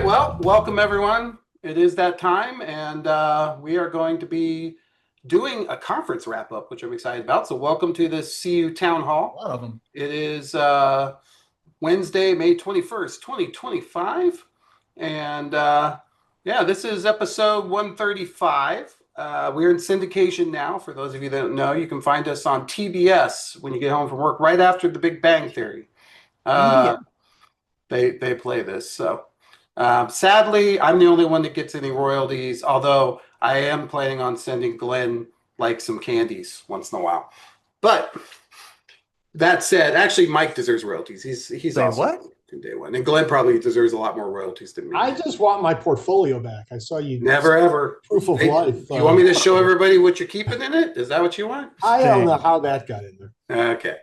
right, well, welcome everyone. It is that time, and we are going to be doing a conference wrap up, which I'm excited about. So, welcome to the CU Town Hall. A lot of them. It is Wednesday, May 21st, 2025. And yeah, this is episode 135. We're in syndication now. For those of you that don't know, you can find us on TBS when you get home from work, right after The Big Bang Theory. TBS. They play this. So sadly, I'm the only one that gets any royalties, although I am planning on sending Glenn like some candies once in a while. But that said, actually, Mike deserves royalties. He's Say also what? in day one, and Glenn probably deserves a lot more royalties than me. I just want my portfolio back. I saw you. Never ever. Proof of Hey, life. you want me to show everybody what you're keeping in it? Is that what you want? I don't know how that got in there. Okay.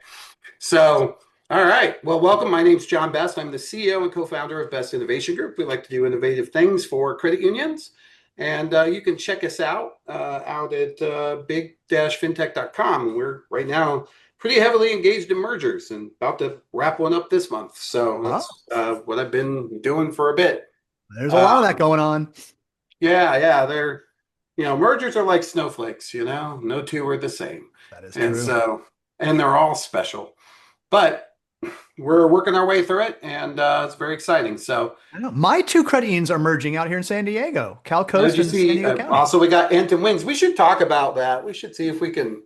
So, all right. Well, welcome. My name's John Best. I'm the CEO and co-founder of Best Innovation Group. We like to do innovative things for credit unions. And you can check us out at big-fintech.com. We're right now pretty heavily engaged in mergers and about to wrap one up this month. So that's what I've been doing for a bit. There's a lot of that going on. Yeah. Mergers are like snowflakes, no two are the same. That is And true. so, and they're all special. But we're working our way through it, and it's very exciting. So I know. My two credit unions are merging out here in San Diego, Cal Coast as you and San see, Diego County. also we got Enton Wings. We should talk about that. We should see if we can,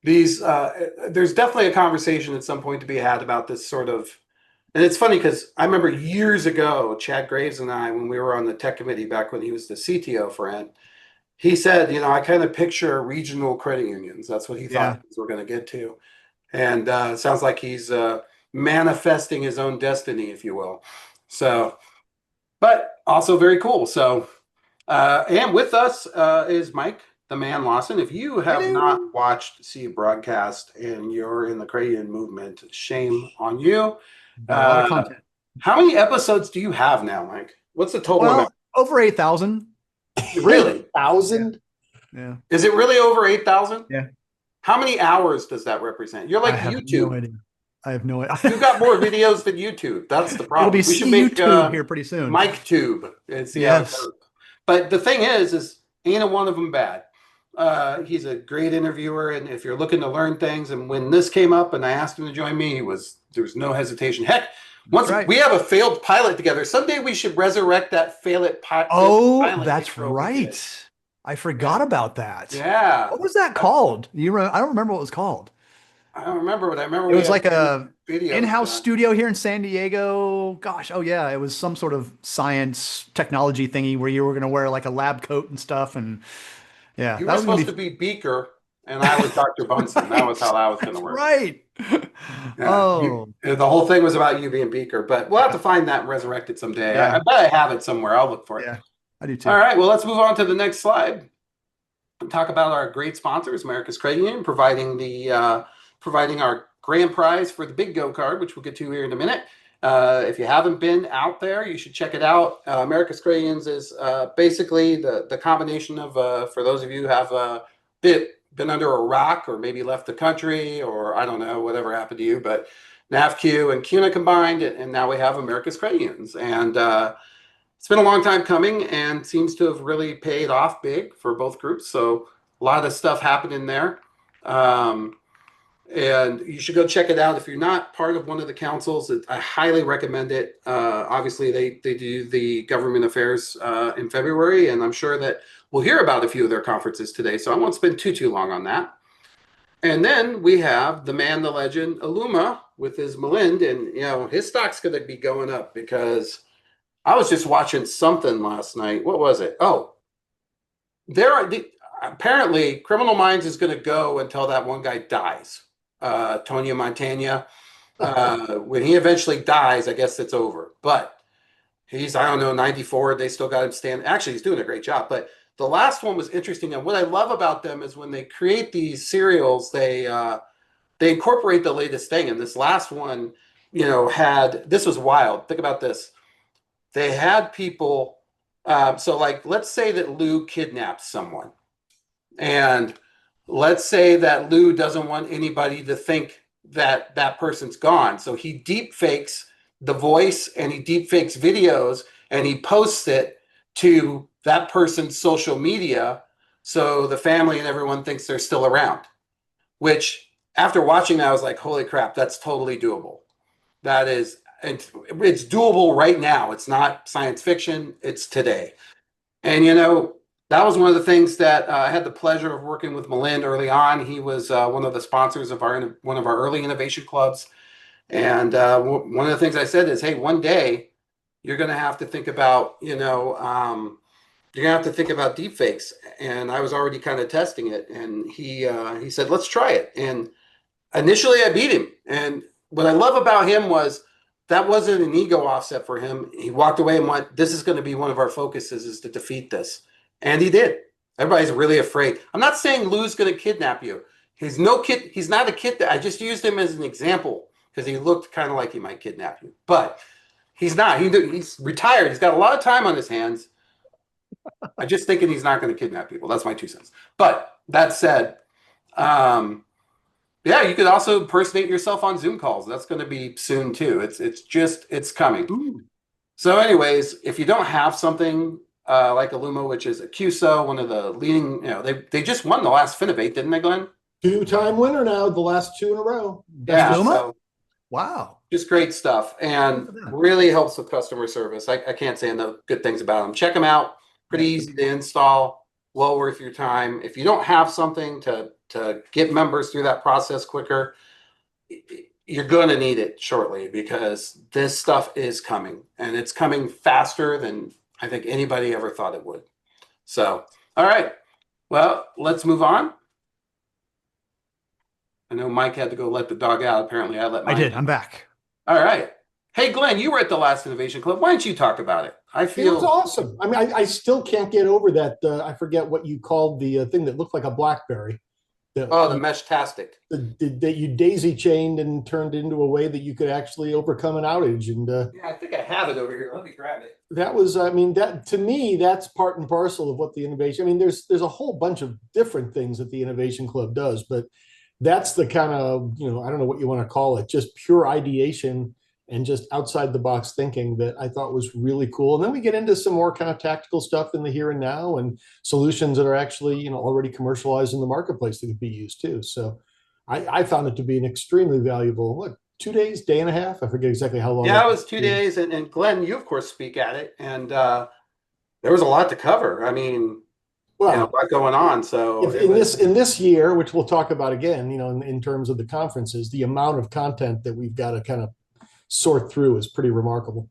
these. There's definitely a conversation at some point to be had about this sort of. And it's funny because I remember years ago, Chad Graves and I, when we were on the tech committee back when he was the CTO for Ent, he said, I kind of picture regional credit unions. That's what he thought we're going to get to. And it sounds like he's manifesting his own destiny, if you will. So, but also very cool. So, and with us is Mike, the man Lawson. If you have not watched CU Broadcast and you're in the credit union movement, shame on you. A lot of content. How many episodes do you have now, Mike? What's the total? Well, over 8,000. Really? 1,000? Yeah. Is it really over 8,000? Yeah. How many hours does that represent? You're like I have YouTube. No idea. I have no idea. You've got more videos than YouTube. That's the problem. It'll be YouTube here pretty soon. Mike Tube. And see how it goes. But the thing is ain't one of them bad. He's a great interviewer, and if you're looking to learn things, and when this came up and I asked him to join me, there was no hesitation. Heck, once we have a failed pilot together, someday we should resurrect that failed pilot. Oh, that's right. I forgot about that. Yeah. What was that called? I don't remember what it was called. I don't remember, but I remember it was like a video in-house studio here in San Diego. Gosh, oh yeah, it was some sort of science technology thingy where you were going to wear like a lab coat and stuff, and yeah, you were supposed to be Beaker, and I was Dr. Bunsen. That was how that was going to work. Right. Yeah, the whole thing was about you being Beaker, but we'll have to find that and resurrect it someday. Yeah. I bet I have it somewhere. I'll look for it. Yeah, I do too. All right, well, let's move on to the next slide. Talk about our great sponsors, America's Credit Union, providing our grand prize for the Big Go card, which we'll get to here in a minute. If you haven't been out there, you should check it out. America's Credit Unions is basically the combination of, for those of you who have been under a rock or maybe left the country or I don't know, whatever happened to you, but NAFQ and CUNA combined, and now we have America's Credit Unions. And it's been a long time coming and seems to have really paid off big for both groups. So a lot of stuff happening there. And you should go check it out. If you're not part of one of the councils, I highly recommend it. Obviously, they do the government affairs in February, and I'm sure that we'll hear about a few of their conferences today. So I won't spend too long on that. And then we have the man, the legend, Aluma with his Malind, and his stock's going to be going up because I was just watching something last night. What was it? Oh, apparently Criminal Minds is going to go until that one guy dies. Tony Montana. When he eventually dies, I guess it's over. But he's, I don't know, 94. They still got him stand. Actually, he's doing a great job. But the last one was interesting. And what I love about them is when they create these serials, they incorporate the latest thing. And this last one, this was wild. Think about this. They had people. So like, let's say that Lou kidnaps someone. And let's say that Lou doesn't want anybody to think that that person's gone. So he deep fakes the voice and he deep fakes videos and he posts it to that person's social media so the family and everyone thinks they're still around. Which after watching that, I was like, holy crap, that's totally doable. That is, it's doable right now. It's not science fiction, it's today. And that was one of the things that I had the pleasure of working with Milind early on. He was one of the sponsors of one of our early innovation clubs. And one of the things I said is, hey, one day you're going to have to think about, you're going to have to think about deepfakes. And I was already kind of testing it. And he said, let's try it. And initially I beat him. And what I love about him was that wasn't an ego offset for him. He walked away and went, this is going to be one of our focuses, is to defeat this. And he did. Everybody's really afraid. I'm not saying Lou's going to kidnap you. He's no kid. He's not a kid. I just used him as an example because he looked kind of like he might kidnap you. But he's not. He's retired. He's got a lot of time on his hands. I'm just thinking he's not going to kidnap people. That's my 2 cents. But that said, yeah, you could also impersonate yourself on Zoom calls. That's going to be soon too. It's coming. Ooh. So anyways, if you don't have something like Illuma, which is a QSO, one of the leading, they just won the last Finovate, didn't they, Glenn? 2-time winner now, the last 2 in a row. Yeah. Illuma? So Wow. just great stuff and really helps with customer service. I can't say enough good things about them. Check them out. Pretty easy to install. Well worth your time. If you don't have something to get members through that process quicker, you're going to need it shortly because this stuff is coming and it's coming faster than I think anybody ever thought it would. So, all right. Well, let's move on. I know Mike had to go let the dog out. Apparently, I let Mike. I did. I'm back. All right. Hey, Glenn, you were at the last Innovation Club. Why don't you talk about it? It was awesome. I mean, I still can't get over that. I forget what you called the thing that looked like a BlackBerry. The Meshtastic. That you daisy chained and turned into a way that you could actually overcome an outage. And yeah, I think I have it over here. Let me grab it. That was, I mean, that to me, that's part and parcel of what the innovation. I mean, there's a whole bunch of different things that the Innovation Club does, but that's the kind of, I don't know what you want to call it, just pure ideation and just outside the box thinking that I thought was really cool. And then we get into some more kind of tactical stuff in the here and now and solutions that are actually, already commercialized in the marketplace that could be used too. So I found it to be an extremely valuable, 2 days, day and a half? I forget exactly how long. Yeah, it was 2 days. And Glenn, you of course speak at it. And there was a lot to cover. I mean, a lot going on. So in this year, which we'll talk about again, in terms of the conferences, the amount of content that we've got to kind of sort through is pretty remarkable.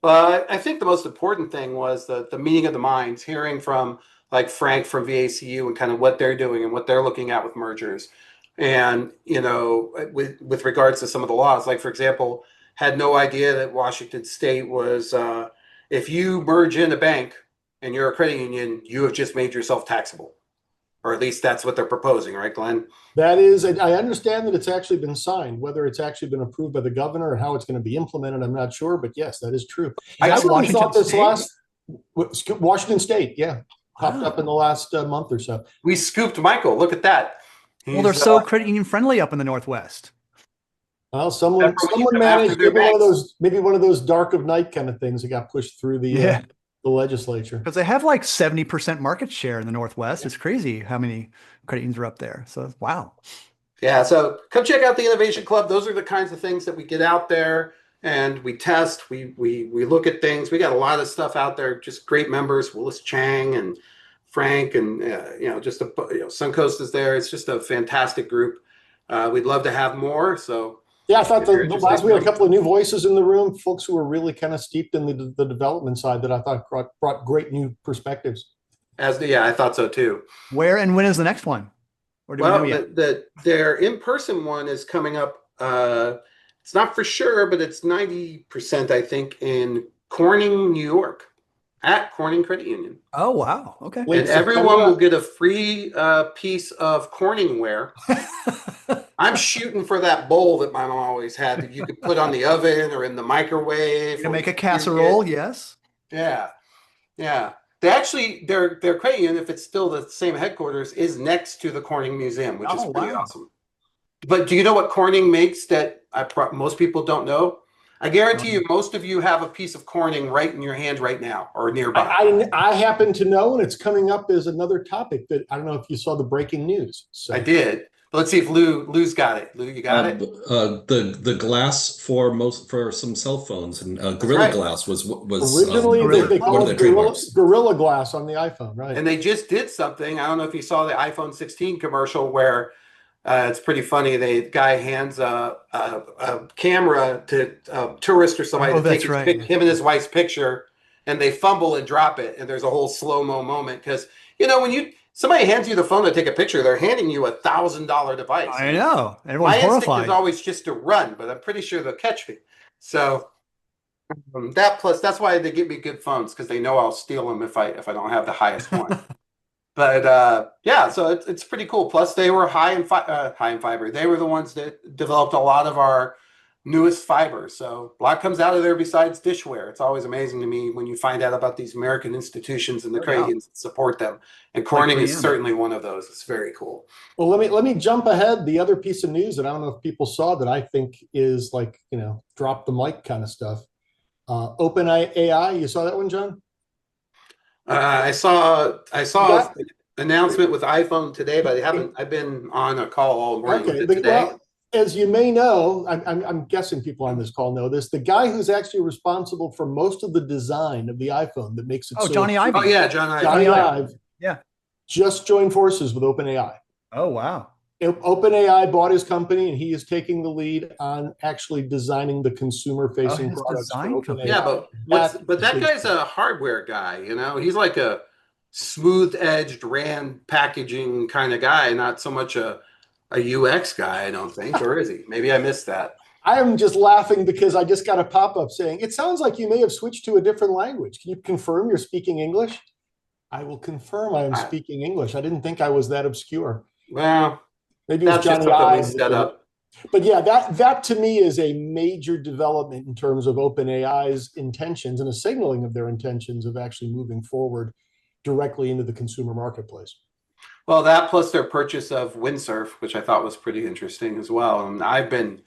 Well, I think the most important thing was the meeting of the minds, hearing from like Frank from VACU and kind of what they're doing and what they're looking at with mergers. And, with regards to some of the laws, like, for example, had no idea that Washington State was, if you merge in a bank and you're a credit union, you have just made yourself taxable. Or at least that's what they're proposing, right, Glenn? That is, I understand that it's actually been signed. Whether it's actually been approved by the governor or how it's going to be implemented, I'm not sure. But yes, that is true. I really thought this Washington State, popped up in the last month or so. We scooped Michael. Look at that. Well, they're so credit union friendly up in the Northwest. Well, someone managed maybe one of those dark of night kind of things that got pushed through the legislature. Because they have like 70% market share in the Northwest. It's crazy how many credit unions are up there. So, wow. Yeah. So come check out the Innovation Club. Those are the kinds of things that we get out there and we test. We look at things. We got a lot of stuff out there. Just great members, Willis Chang and Frank and, Suncoast is there. It's just a fantastic group. We'd love to have more. So yeah, I thought the last we had a couple of new voices in the room, folks who were really kind of steeped in the development side that I thought brought great new perspectives. I thought so too. Where and when is the next one? Or do we know yet? Their in-person one is coming up. It's not for sure, but it's 90%, I think, in Corning, New York, at Corning Credit Union. Oh, wow. Okay. And everyone will get a free piece of Corningware. I'm shooting for that bowl that my mom always had that you could put on the oven or in the microwave. To make a casserole, yes. Yeah. Yeah. They actually, their credit union, if it's still the same headquarters, is next to the Corning Museum, which is pretty awesome. But do you know what Corning makes that most people don't know? I guarantee you, most of you have a piece of Corning right in your hand right now or nearby. I happen to know, and it's coming up as another topic that I don't know if you saw the breaking news. So I did. But let's see if Lou's got it. Lou, you got it? The glass for some cell phones and Gorilla right. Glass was originally they one called of it the trademarks. Gorilla Glass on the iPhone, right? And they just did something. I don't know if you saw the iPhone 16 commercial where it's pretty funny. The guy hands a camera to a tourist or somebody to take him and his wife's picture, and they fumble and drop it. And there's a whole slow-mo moment because, when somebody hands you the phone to take a picture, they're handing you $1,000 device. I know. Everyone's My horrified. instinct is always just to run, but I'm pretty sure they'll catch me. So that's why they give me good phones, because they know I'll steal them if I don't have the highest one. But yeah, so it's pretty cool. Plus, they were high in fiber. They were the ones that developed a lot of our newest fiber. So a lot comes out of there besides dishware. It's always amazing to me when you find out about these American institutions and the Craigens that support them. And Corning is certainly one of those. It's very cool. Well, let me jump ahead. The other piece of news that I don't know if people saw that I think is like, drop the mic kind of stuff. OpenAI, you saw that one, John? I saw an announcement with iPhone today, but I've been on a call all morning with it today. Well, as you may know, I'm guessing people on this call know this. The guy who's actually responsible for most of the design of the iPhone that makes it Johnny Ive. Oh yeah, Johnny Ive. Yeah, just joined forces with OpenAI. Oh wow. OpenAI bought his company, and he is taking the lead on actually designing the consumer-facing products. Yeah, but that guy's a hardware guy. He's like a smooth-edged RAND packaging kind of guy, not so much a UX guy, I don't think. Or is he? Maybe I missed that. I am just laughing because I just got a pop-up saying, it sounds like you may have switched to a different language. Can you confirm you're speaking English? I will confirm I am speaking English. I didn't think I was that obscure. Well, maybe it's Johnny Ive set up. But yeah, that to me is a major development in terms of OpenAI's intentions and a signaling of their intentions of actually moving forward directly into the consumer marketplace. Well, that plus their purchase of Windsurf, which I thought was pretty interesting as well. And I've been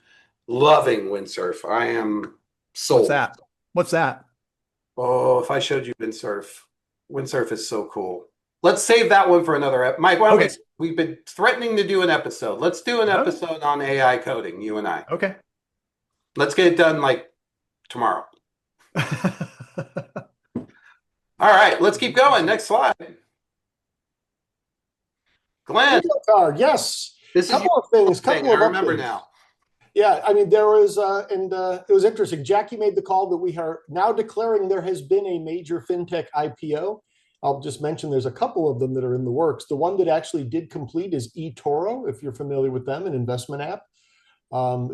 loving Windsurf. I am sold. What's that? Oh, if I showed you Windsurf is so cool. Let's save that one for another Mike, why don't we've been threatening to do an episode. Let's do an episode on AI coding, you and I. Okay. Let's get it done like tomorrow. All right, let's keep going. Next slide. Glenn. Card, yes. This couple of things. Couple of I remember updates. now. Yeah, I mean, there was, it was interesting. Jackie made the call that we are now declaring there has been a major fintech IPO. I'll just mention there's a couple of them that are in the works. The one that actually did complete is eToro, if you're familiar with them, an investment app.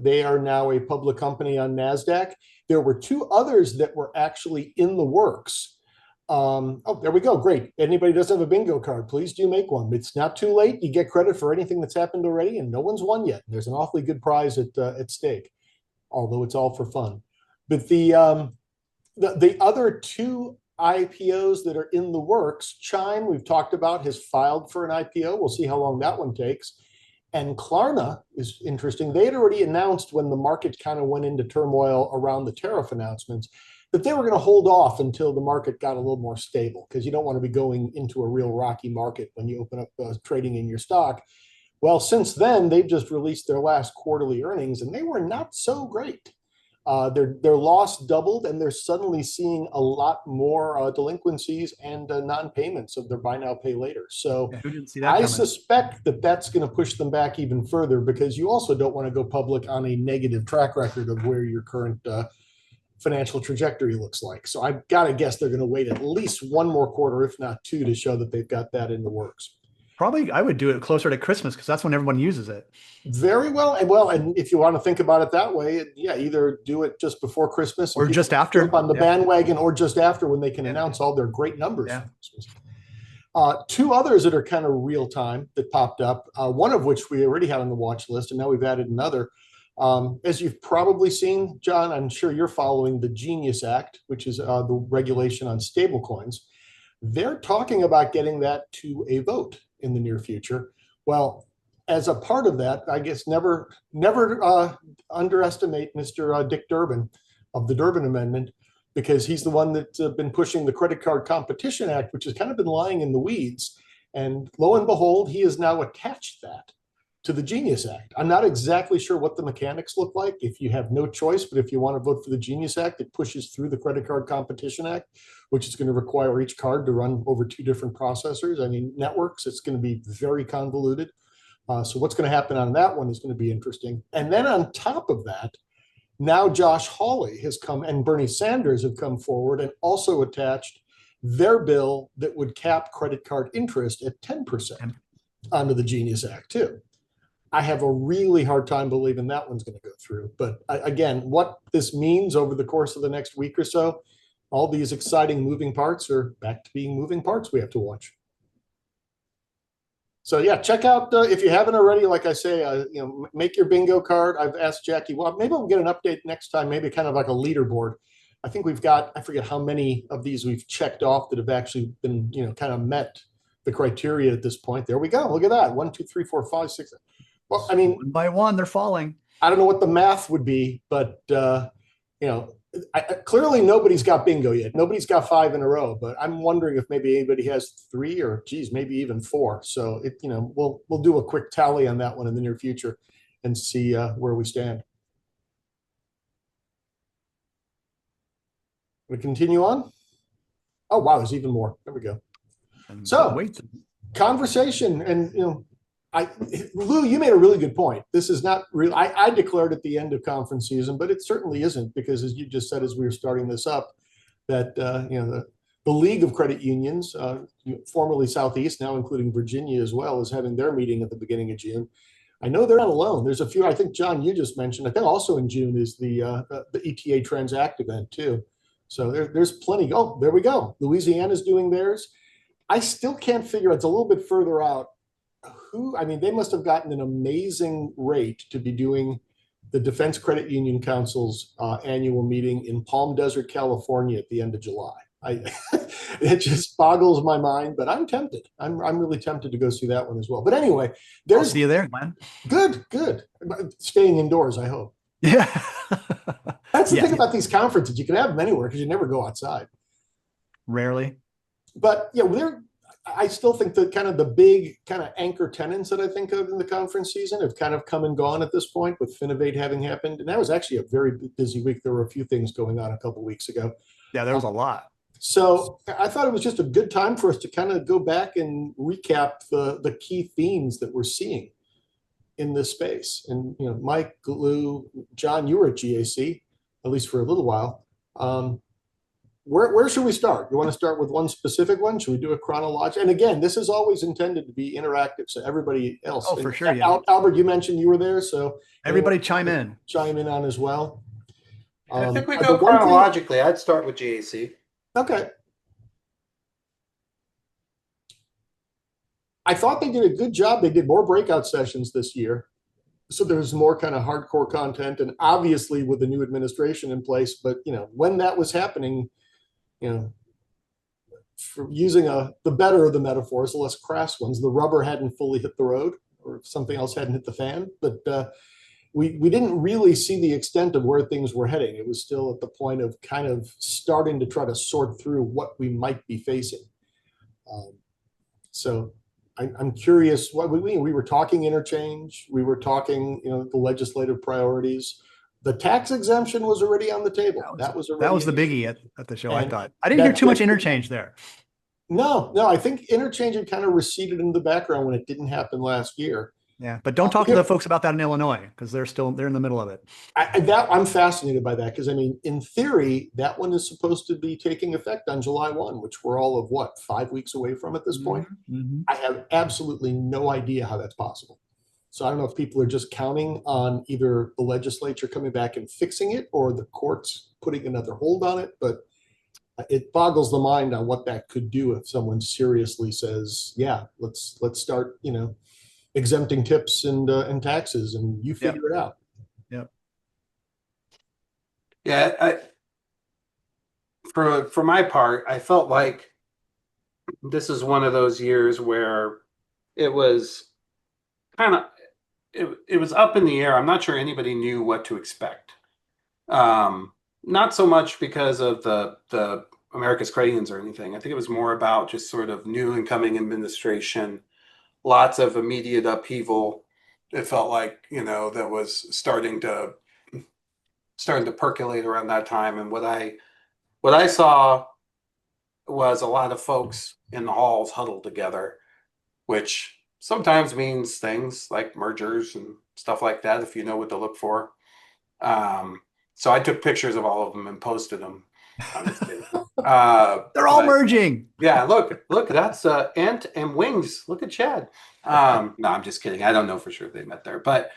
They are now a public company on NASDAQ. There were two others that were actually in the works. Oh, there we go. Great. Anybody doesn't have a bingo card, please do make one. It's not too late. You get credit for anything that's happened already, and no one's won yet. There's an awfully good prize at stake, although it's all for fun. But the other two IPOs that are in the works, Chime, we've talked about, has filed for an IPO. We'll see how long that one takes. And Klarna is interesting. They had already announced when the market kind of went into turmoil around the tariff announcements that they were going to hold off until the market got a little more stable, because you don't want to be going into a real rocky market when you open up trading in your stock. Well, since then, they've just released their last quarterly earnings, and they were not so great. Their loss doubled, and they're suddenly seeing a lot more delinquencies and non-payments of their buy now, pay later. So I suspect that that's going to push them back even further, because you also don't want to go public on a negative track record of where your current financial trajectory looks like. So I've got to guess they're going to wait at least one more quarter, if not two, to show that they've got that in the works. Probably I would do it closer to Christmas, because that's when everyone uses it. Very well. And if you want to think about it that way, yeah, either do it just before Christmas or just after on the bandwagon, or just after, when they can announce all their great numbers. Yeah. Two others that are kind of real time that popped up, one of which we already had on the watch list, and now we've added another. As you've probably seen, John, I'm sure you're following the Genius Act, which is the regulation on stablecoins. They're talking about getting that to a vote in the near future. Well, as a part of that, I guess never underestimate Mr. Dick Durbin. of the Durbin Amendment, because he's the one that's been pushing the Credit Card Competition Act, which has kind of been lying in the weeds. And lo and behold, he has now attached that to the Genius Act. I'm not exactly sure what the mechanics look like if you have no choice, but if you want to vote for the Genius Act, it pushes through the Credit Card Competition Act, which is going to require each card to run over 2 different processors. I mean, networks, it's going to be very convoluted. So what's going to happen on that one is going to be interesting. And then on top of that, now Josh Hawley has come and Bernie Sanders have come forward and also attached their bill that would cap credit card interest at 10% onto the Genius Act too. I have a really hard time believing that one's going to go through. But again, what this means over the course of the next week or so, all these exciting moving parts are back to being moving parts we have to watch. So yeah, check out, if you haven't already, like I say, make your bingo card. I've asked Jackie, well, maybe we'll get an update next time, maybe kind of like a leaderboard. I think we've got, I forget how many of these we've checked off that have actually been, kind of met the criteria at this point. There we go. Look at that. 1, 2, 3, 4, 5, 6. Well, I mean, one by one, they're falling. I don't know what the math would be, but clearly nobody's got bingo yet. Nobody's got 5 in a row, but I'm wondering if maybe anybody has 3 or maybe even 4. So we'll do a quick tally on that one in the near future and see where we stand. We continue on. Oh wow, there's even more. There we go. And So wait. conversation, and Lou, you made a really good point. This is not real. I declared at the end of conference season, but it certainly isn't, because as you just said, as we were starting this up, that the League of Credit Unions, formerly Southeast, now including Virginia as well, is having their meeting at the beginning of June. I know they're not alone. There's a few. I think John, you just mentioned. I think also in June is the ETA Transact event too. So there's plenty. Oh, there we go. Louisiana's doing theirs. I still can't figure. It's a little bit further out. They must have gotten an amazing rate to be doing the Defense Credit Union Council's annual meeting in Palm Desert, California at the end of July. It just boggles my mind, but I'm tempted. I'm really tempted to go see that one as well. But anyway, I'll see you there, Glenn. Good. Staying indoors, I hope. Yeah. That's the thing about these conferences. You can have them anywhere because you never go outside. Rarely. But I still think that kind of the big kind of anchor tenants that I think of in the conference season have kind of come and gone at this point, with Finovate having happened. And that was actually a very busy week. There were a few things going on a couple of weeks ago. Yeah, there was a lot. So I thought it was just a good time for us to kind of go back and recap the key themes that we're seeing in this space. And, Mike, Lou, John, you were at GAC, at least for a little while. Where should we start? You want to start with one specific one? Should we do a chronological? And again, this is always intended to be interactive, so everybody else. Oh, for sure. Yeah. Albert, you mentioned you were there, so everybody chime in on as well. I think we go chronologically. I'd start with GAC. Okay. I thought they did a good job. They did more breakout sessions this year, so there's more kind of hardcore content, and obviously with the new administration in place. But when that was happening, for using the better of the metaphors, the less crass ones, the rubber hadn't fully hit the road, or something else hadn't hit the fan. But we didn't really see the extent of where things were heading. It was still at the point of kind of starting to try to sort through what we might be facing. So I'm curious. What we were talking interchange. We were talking, the legislative priorities. The tax exemption was already on the table. That was the biggie at the show. I thought I didn't hear too much interchange there. No. I think interchange had kind of receded into the background when it didn't happen last year. Yeah, but don't talk to the folks about that in Illinois, because they're in the middle of it. I'm fascinated by that, because in theory, that one is supposed to be taking effect on July 1, which we're all of 5 weeks away from at this point. Mm-hmm. I have absolutely no idea how that's possible. So I don't know if people are just counting on either the legislature coming back and fixing it, or the courts putting another hold on it. But it boggles the mind on what that could do if someone seriously says, "Yeah, let's start, exempting tips and taxes, and you figure it out." Yep. Yeah, for my part, I felt like this is one of those years where it was kind of it was up in the air. I'm not sure anybody knew what to expect. not so much because of the America's Crayons or anything. I think it was more about just sort of new incoming administration, lots of immediate upheaval. It felt like, that was starting to percolate around that time. And what I saw was a lot of folks in the halls huddled together, which sometimes means things like mergers and stuff like that, if you know what to look for. So I took pictures of all of them and posted them. I'm just kidding. They're all But merging. yeah, look, that's Ant and Wings. Look at Chad. No, I'm just kidding. I don't know for sure if they met there, but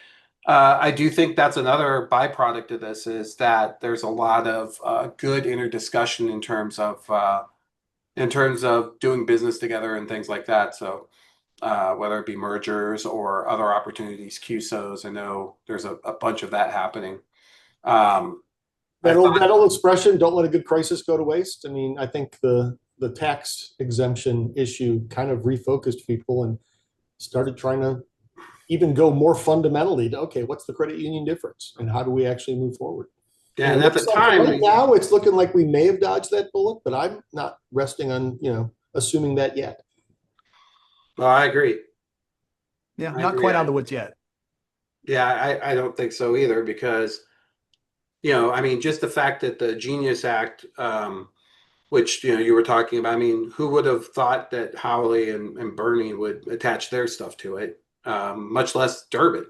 I do think that's another byproduct of this is that there's a lot of good inner discussion in terms of doing business together and things like that. So whether it be mergers or other opportunities, QSOs, I know there's a bunch of that happening. Um, I That old thought, that old expression, "Don't let a good crisis go to waste." I mean, I think the tax exemption issue kind of refocused people and started trying to even go more fundamentally to, okay, what's the credit union difference and how do we actually move forward? yeah, And it and at the looks like time, right now it's looking like we may have dodged that bullet, but I'm not resting on, assuming that yet. well, I agree. Yeah, I not agree. quite out of the woods yet. Yeah, I don't think so either because, I mean, just the fact that the Genius Act, which, you were talking about, I mean, who would have thought that Howley and Bernie would attach their stuff to it, much less Durbin.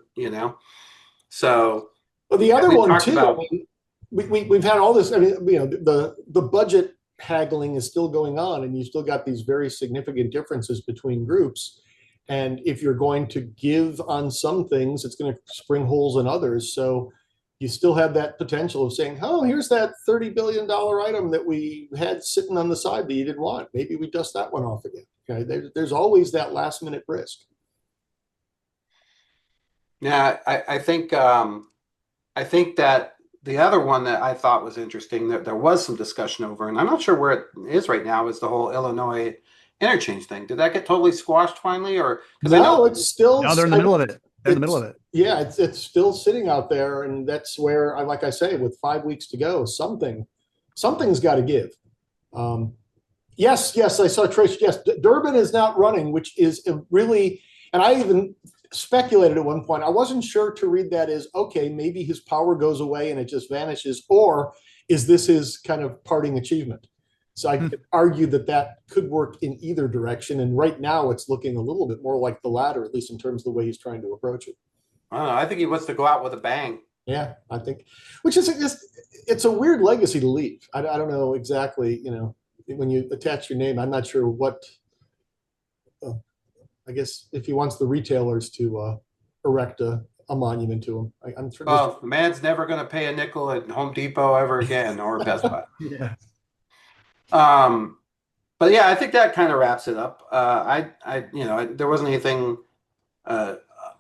So, But the and other they one talked too, I about, mean, we've had all this. I mean, the budget haggling is still going on, and you still got these very significant differences between groups. And if you're going to give on some things, it's going to spring holes in others. So you still have that potential of saying, "Oh, here's that $30 billion item that we had sitting on the side that you didn't want. Maybe we dust that one off again." Okay, there's always that last minute risk. yeah, I think that the other one that I thought was interesting that there was some discussion over, and I'm not sure where it is right now, is the whole Illinois interchange thing. Did that get totally squashed finally, or because I know, No, it's still. No, they're in the middle of it. They're in the middle of it. Yeah, it's still sitting out there, and that's where like I say, with 5 weeks to go, something's got to give. Um, yes, I saw Trish. Yes, Durbin is not running, which is a really, and I even speculated at one point. I wasn't sure to read that as, okay, maybe his power goes away and it just vanishes, or is this his kind of parting achievement? So I could argue that could work in either direction. And right now it's looking a little bit more like the latter, at least in terms of the way he's trying to approach it. I don't know. I think he wants to go out with a bang. Yeah, I think, which is just, it's a weird legacy to leave. I don't know exactly, when you attach your name, I'm not sure what, I guess if he wants the retailers to erect a monument to him. I'm sure. Well, the man's never going to pay a nickel at Home Depot ever again or Best Buy. Yeah. But yeah, I think that kind of wraps it up. There wasn't anything.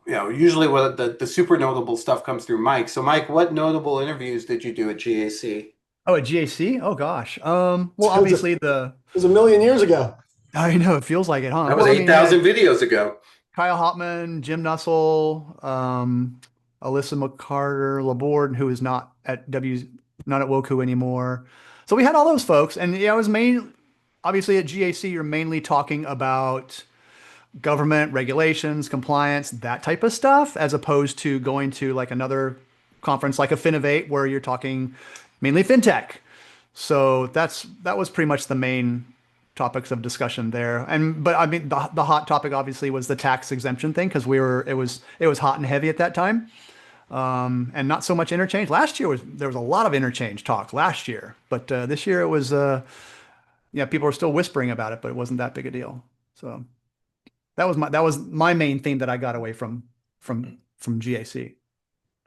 Usually what the super notable stuff comes through Mike. So, Mike, what notable interviews did you do at GAC? Oh, at GAC? Oh gosh. Well, obviously It was a million years ago. I know it feels like it, huh? That was Well, I mean, 8,000 videos ago. Kyle Hopman, Jim Nussel, Alyssa McCarter, Laborde, who is not at Woku anymore. So we had all those folks, and yeah, it was obviously at GAC, you're mainly talking about government regulations, compliance, that type of stuff, as opposed to going to like another conference like a Finovate where you're talking mainly fintech. So that was pretty much the main topics of discussion there. But I mean, the hot topic obviously was the tax exemption thing because it was hot and heavy at that time. And not so much interchange. Last year there was a lot of interchange talk last year, but this year it was people were still whispering about it, but it wasn't that big a deal. So that was my main theme that I got away from GAC.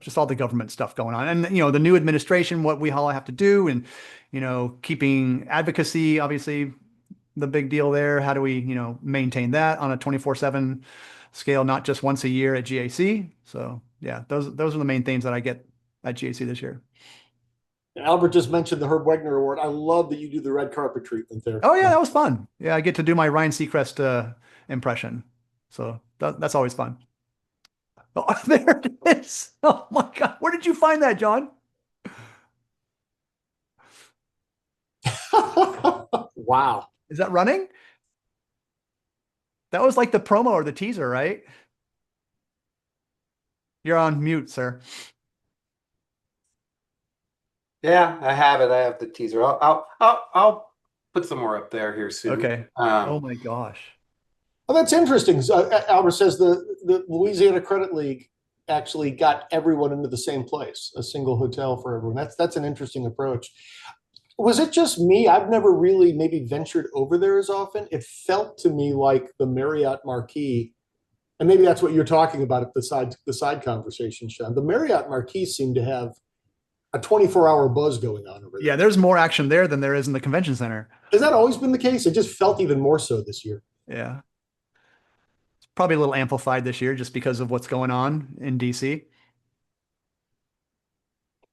Just all the government stuff going on, and the new administration, what we all have to do, and keeping advocacy, obviously the big deal there. How do we maintain that on a 24/7 scale, not just once a year at GAC? So yeah, those are the main themes that I get at GAC this year. Albert just mentioned the Herb Wegner Award. I love that you do the red carpet treatment there. Oh yeah, that was fun. Yeah, I get to do my Ryan Seacrest impression, so that's always fun. Oh, there it is. Oh my God. Where did you find that, John? Wow. Is that running? That was like the promo or the teaser, right? You're on mute, sir. Yeah, I have it. I have the teaser. I'll put some more up there here soon. Okay. Oh my gosh. Well, that's interesting. So, Albert says the Louisiana Credit League actually got everyone into the same place, a single hotel for everyone. That's an interesting approach. Was it just me? I've never really maybe ventured over there as often. It felt to me like the Marriott Marquis, and maybe that's what you're talking about at the side conversation, Sean. The Marriott Marquis seemed to have a 24-hour buzz going on over there. Yeah, there's more action there than there is in the convention center. Has that always been the case? It just felt even more so this year. Yeah. It's probably a little amplified this year just because of what's going on in DC.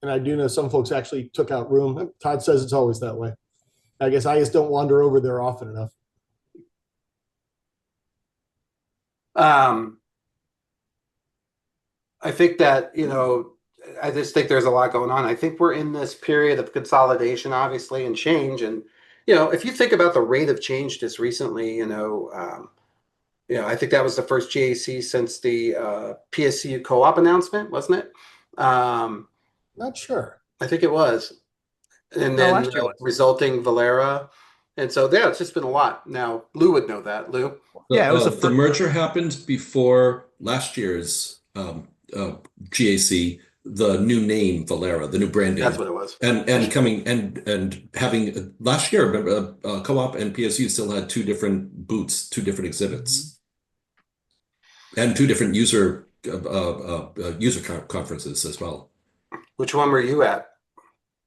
And I do know some folks actually took out room. Todd says it's always that way. I guess I just don't wander over there often enough. I think that, I just think there's a lot going on. I think we're in this period of consolidation, obviously, and change. And, if you think about the rate of change just recently, I think that was the first GAC since the PSCU co-op announcement, wasn't it? Not sure. I think it was. And then last year was. resulting Valera. And so, yeah, it's just been a lot. Now, Lou would know that. Lou? Yeah, it was the merger happened before last year's GAC. The new name Valera, the new branding. That's what it was. And coming and having last year, remember, Co-op and PSU still had two different booths, two different exhibits, and two different user conferences as well. Which one were you at?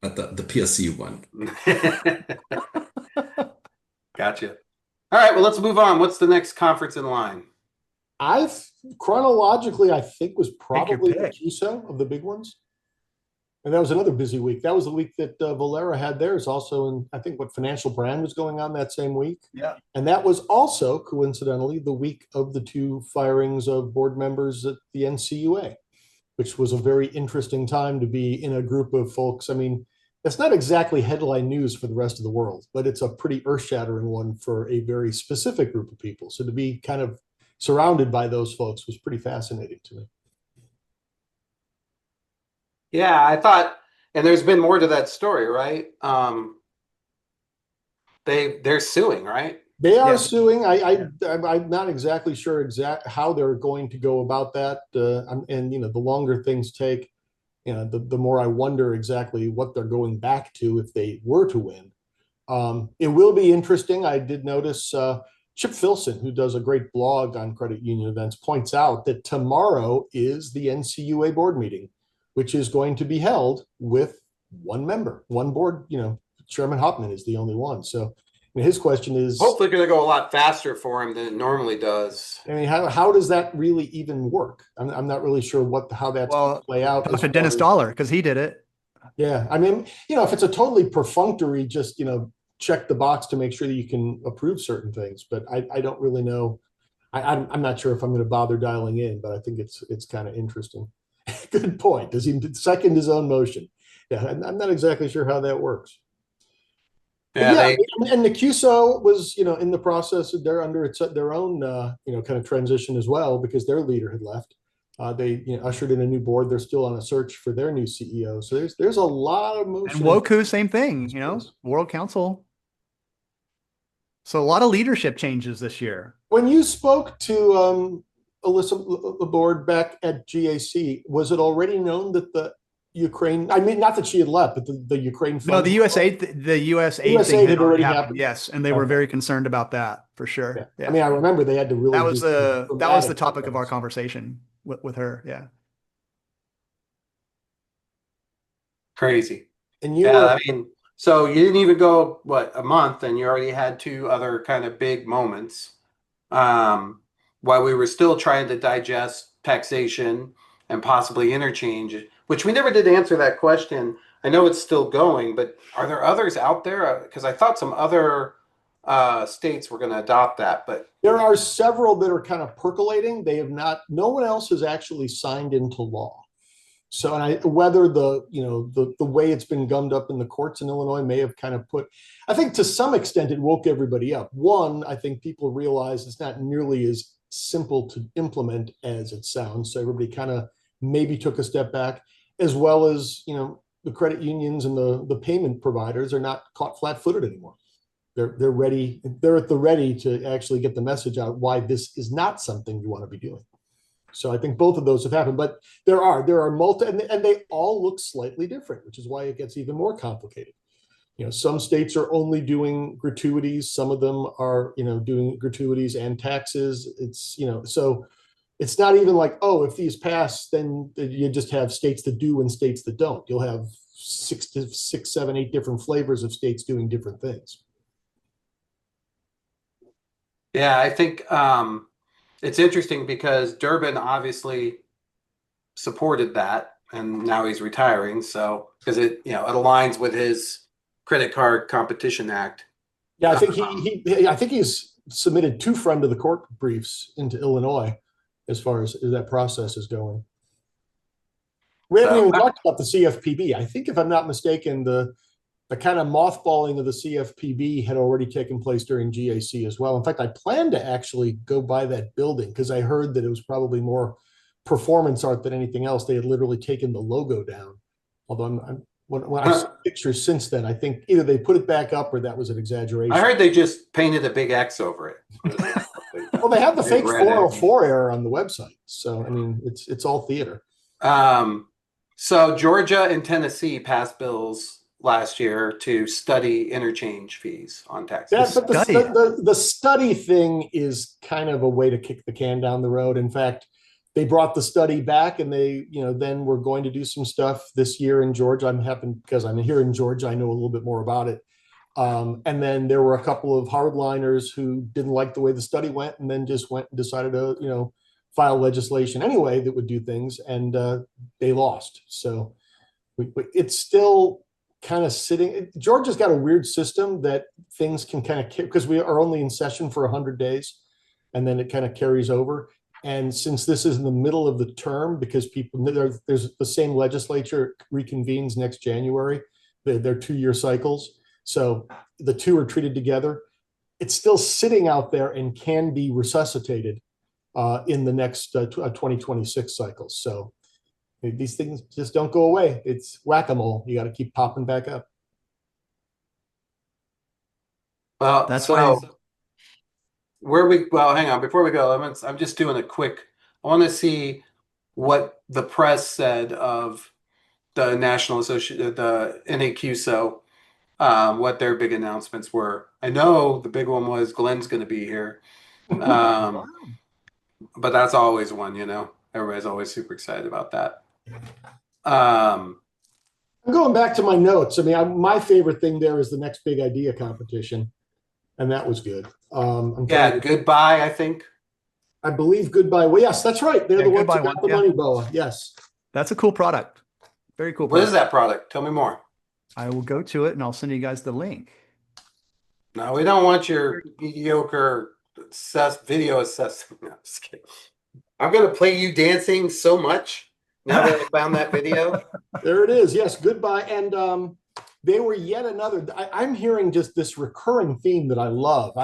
At the PSU one. Gotcha. All right, well, let's move on. What's the next conference in line? Chronologically, I think was your probably the pick. QSO of the big ones. And that was another busy week. That was the week that Valera had theirs also. And I think Financial Brand was going on that same week. Yeah. And that was also, coincidentally, the week of the two firings of board members at the NCUA, which was a very interesting time to be in a group of folks. I mean, it's not exactly headline news for the rest of the world, but it's a pretty earth-shattering one for a very specific group of people. So to be kind of surrounded by those folks was pretty fascinating to me. Yeah, I thought, and there's been more to that story, right? They're suing, right? They are Yeah. suing. I'm not exactly sure how they're going to go about that. And the longer things take, the more I wonder exactly what they're going back to if they were to win. It will be interesting. I did notice Chip Filson, who does a great blog on credit union events, points out that tomorrow is the NCUA board meeting, which is going to be held with one member, one board. Chairman Hopman is the only one. So his question is, Hopefully going to go a lot faster for him than it normally does. I mean, how does that really even work? I'm not really sure how that's going to play out. Talk to Dennis Dollar because he did it. Yeah, I mean, if it's a totally perfunctory, just check the box to make sure that you can approve certain things. But I don't really know. I'm not sure if I'm going to bother dialing in, but I think it's kind of interesting. Good point. Does he second his own motion? Yeah, I'm not exactly sure how that works. Yeah, and the QSO was, in the process, they're under their own, kind of transition as well because their leader had left. They ushered in a new board. They're still on a search for their new CEO. So there's a lot of motion. And Woku, same thing, World Council. So a lot of leadership changes this year. When you spoke to Alyssa Laborde back at GAC, was it already known that the Ukraine, I mean, not that she had left, but the Ukraine fund. No, the US aid thing had already happened. Yes, and they were Okay. very concerned about that for sure. Yeah. Yeah. I mean, I remember they had to really. that was the dramatic topic of our programs. conversation with her. Yeah. crazy. And you Yeah, were, I mean, so you didn't even go, a month, and you already had two other kind of big moments. While we were still trying to digest taxation and possibly interchange, which we never did answer that question. I know it's still going, but are there others out there? Because I thought some other states were going to adopt that, but there are several that are kind of percolating. They have not. No one else has actually signed into law. So, and whether the way it's been gummed up in the courts in Illinois may have kind of I think to some extent it woke everybody up. One, I think people realize it's not nearly as simple to implement as it sounds. So everybody kind of maybe took a step back, as well as, the credit unions and the payment providers are not caught flat-footed anymore. They're ready. They're at the ready to actually get the message out why this is not something you want to be doing. So I think both of those have happened, but there are and they all look slightly different, which is why it gets even more complicated. Some states are only doing gratuities. Some of them are, doing gratuities and taxes. It's, so it's not even like, oh, if these pass, then you just have states that do and states that don't. You'll have 6, 7, 8 different flavors of states doing different things. Yeah, I think it's interesting because Durbin obviously supported that, and now he's retiring. So because it aligns with his Credit Card Competition Act. Yeah, I think I think he's submitted 2 friend of the court briefs into Illinois as far as that process is going. We haven't even talked about the CFPB. I think, if I'm not mistaken, the kind of mothballing of the CFPB had already taken place during GAC as well. In fact, I plan to actually go by that building because I heard that it was probably more performance art than anything else. They had literally taken the logo down. Although when I saw pictures since then, I think either they put it back up or that was an exaggeration. I heard they just painted a big X over it. Well, they have the fake 404 error on the website. So, I mean, it's all theater. So Georgia and Tennessee passed bills last year to study interchange fees on taxes. Yeah, but the study thing is kind of a way to kick the can down the road. In fact, they brought the study back, and they, then we're going to do some stuff this year in Georgia. Because I'm here in Georgia, I know a little bit more about it. And then there were a couple of hardliners who didn't like the way the study went, and then just went and decided to, file legislation anyway that would do things, and they lost. So it's still kind of sitting. Georgia's got a weird system that things can kind of, because we are only in session for 100 days, and then it kind of carries over. And since this is in the middle of the term, because there's the same legislature reconvenes next January, they're 2-year cycles. So the 2 are treated together. It's still sitting out there and can be resuscitated in the next 2026 cycle. So these things just don't go away. It's whack-a-mole. You got to keep popping back up. Well, That's so why. well, hang on. Before we go, I'm just doing a quick. I want to see what the press said of the National Association, the NAQSO, what their big announcements were. I know the big one was Glenn's going to be here, but that's always one. Everybody's always super excited about that. I'm going back to my notes. I mean, my favorite thing there is the next big idea competition, and that was good. Goodbye, I think. I believe Goodbye. Well, yes, that's right. They're the ones Goodbye that got one, the money, Boa. Yes. That's a cool product. Very cool What product. is that product? Tell me more. I will go to it and I'll send you guys the link. No, we don't want your mediocre video assessment. No, just kidding. I'm going to play you dancing so much now that I found that video. There it is. Yes, Goodbye. And they were yet another. I'm hearing just this recurring theme that I love.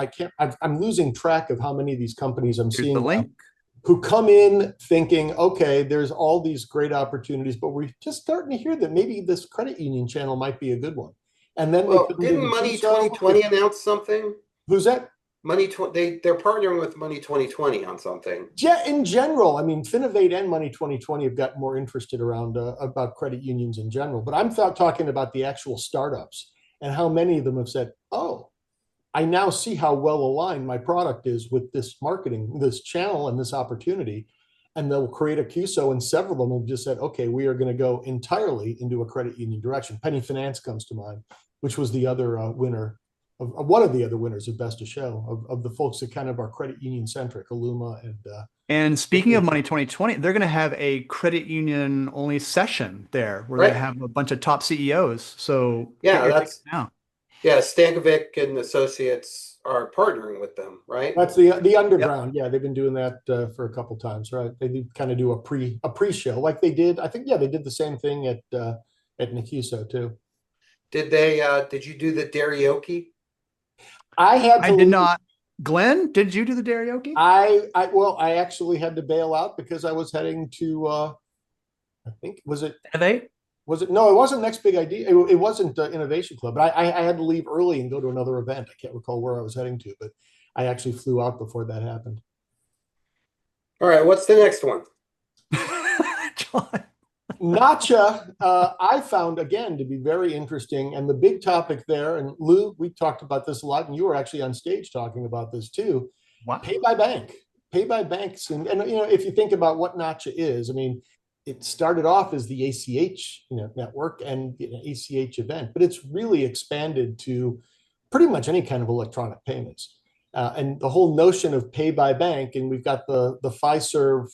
I'm losing track of how many of these companies I'm Here's seeing the link. who come in thinking, okay, there's all these great opportunities, but we're just starting to hear that maybe this credit union channel might be a good one. And then Didn't Money 2020 announce something? Who's that? They're partnering with Money 2020 on something. Yeah, in general, I mean, Finovate and Money 2020 have gotten more interested around about credit unions in general. But I'm talking about the actual startups and how many of them have said, oh, I now see how well aligned my product is with this marketing, this channel, and this opportunity. And they'll create a QSO, and several of them have just said, okay, we are going to go entirely into a credit union direction. Penny Finance comes to mind, which was the other winner of one of the other winners of Best of Show, of the folks that kind of are credit union centric, Illuma and speaking of Money 2020, they're going to have a credit union only session there where they have a bunch of top CEOs. So yeah, that's now. Yeah, Stankovic and Associates are partnering with them, right? That's the underground. Yeah, they've been doing that for a couple times, right? They do kind of do a pre-show like they did. I think, yeah, they did the same thing at Nikiso too. Did you do the karaoke? I had to I did leave. not. Glenn, did you do the karaoke? I actually had to bail out because I was heading to I think Are they? no, it wasn't Next Big Idea. It wasn't Innovation Club, but I had to leave early and go to another event. I can't recall where I was heading to, but I actually flew out before that happened. All right, what's the next one? John. Nacha, I found again to be very interesting, and the big topic there. And Lou, we talked about this a lot, and you were actually on stage talking about this too. Wow. Pay by bank, pay by banks, and you know, if you think about what Nacha is, I mean, it started off as the ACH network and ACH event, but it's really expanded to pretty much any kind of electronic payments. And the whole notion of pay by bank, and we've got the Fiserv